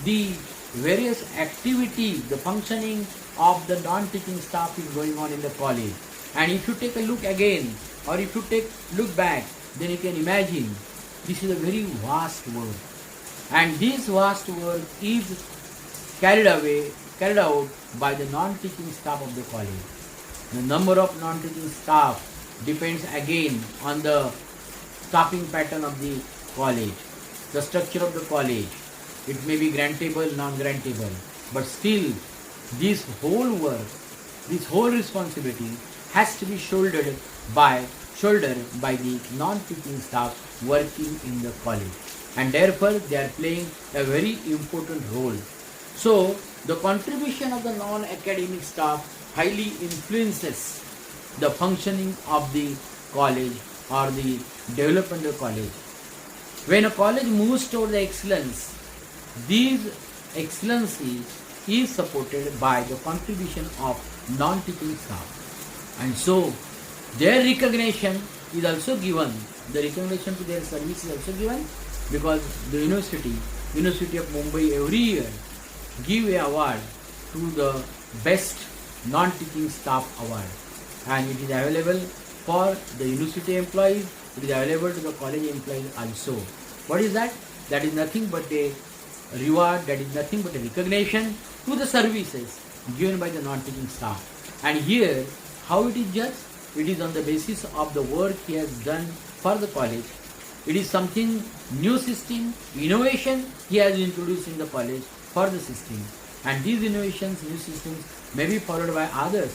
the various activities, the functioning of the non-teaching staff is going on in the college. And if you take a look again, or if you look back, then you can imagine this is a very vast work. And this vast work is carried out by the non-teaching staff of the college. The number of non-teaching staff depends again on the staffing pattern of the college, the structure of the college. It may be grantable, non-grantable, but still this whole work, this whole responsibility has to be shouldered by the non-teaching staff working in the college, and therefore they are playing a very important role. So the contribution of the non-academic staff highly influences the functioning of the college or the development of the college. When a college moves toward the excellence, these excellency is supported by the contribution of non-teaching staff, and so their recognition is also given. The recognition to their service is also given, because the University of Mumbai every year give a award to the best non-teaching staff award, and it is available for the university employees, it is available to the college employees also. What is that? That is nothing but a reward, that is nothing but a recognition to the services given by the non-teaching staff. And here, how it is judged? It is on the basis of the work he has done for the college. It is something new system, innovation he has introduced in the college for the system. And these innovations, new systems may be followed by other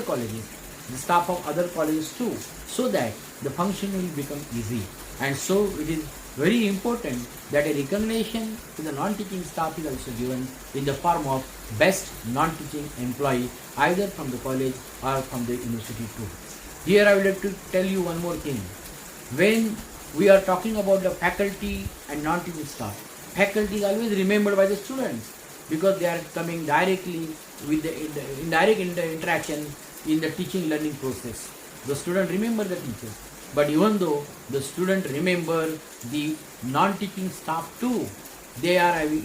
colleges, the staff of other colleges too, so that the function will become easy. And so it is very important that a recognition to the non-teaching staff is also given in the form of best non-teaching employee, either from the college or from the university too. Here I would like to tell you one more thing. When we are talking about the faculty and non-teaching staff, faculty is always remembered by the students, because they are coming directly with the indirect interaction in the teaching learning process. The student remember the teachers, but even though the student remember the non-teaching staff too, they are having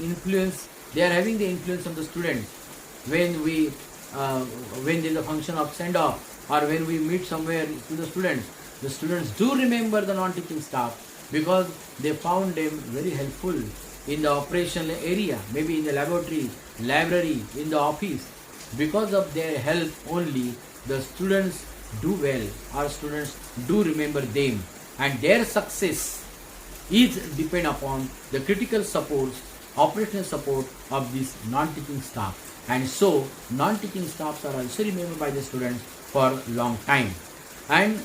the influence on the students. When there is a function of send-off, or when we meet somewhere to the students do remember the non-teaching staff, because they found them very helpful in the operational area, maybe in the laboratory, library, in the office. because of their help only the students do well, or students do remember them, and their success is depend upon the critical support, operational support of this non-teaching staff. And so non-teaching staffs are also remembered by the students for long time. And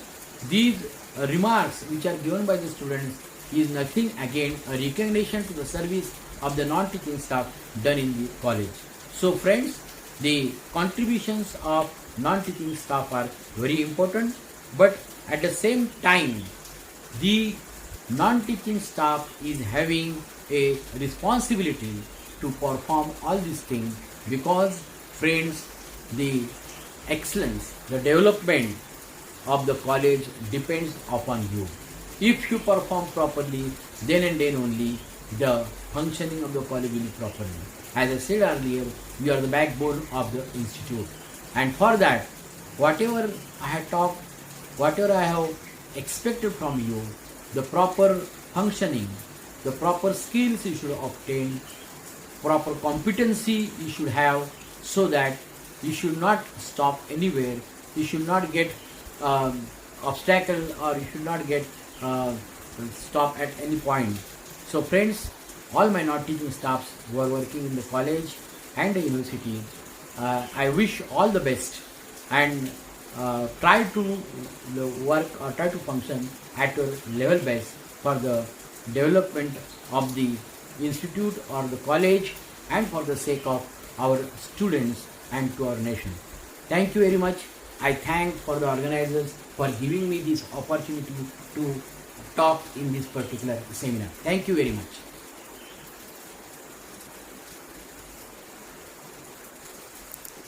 these remarks which are given by the students is nothing again a recognition to the service of the non-teaching staff done in the college. So friends, the contributions of non-teaching staff are very important, but at the same time the non-teaching staff is having a responsibility to perform all these things, because friends, the excellence, the development of the college depends upon you. If you perform properly, then and then only the functioning of the college will be properly. As I said earlier, you are the backbone of the institute, and for that, whatever I have talked, whatever I have expected from you, the proper functioning, the proper skills you should obtain, proper competency you should have, so that you should not stop anywhere, you should not get obstacle, or you should not get stop at any point. So friends, all my non-teaching staffs who are working in the college and the university, I wish all the best, and try to work or try to function at your level best for the development of the institute or the college, and for the sake of our students and to our nation. Thank you very much. I thank for the organizers for giving me this opportunity to talk in this particular seminar. Thank you very much.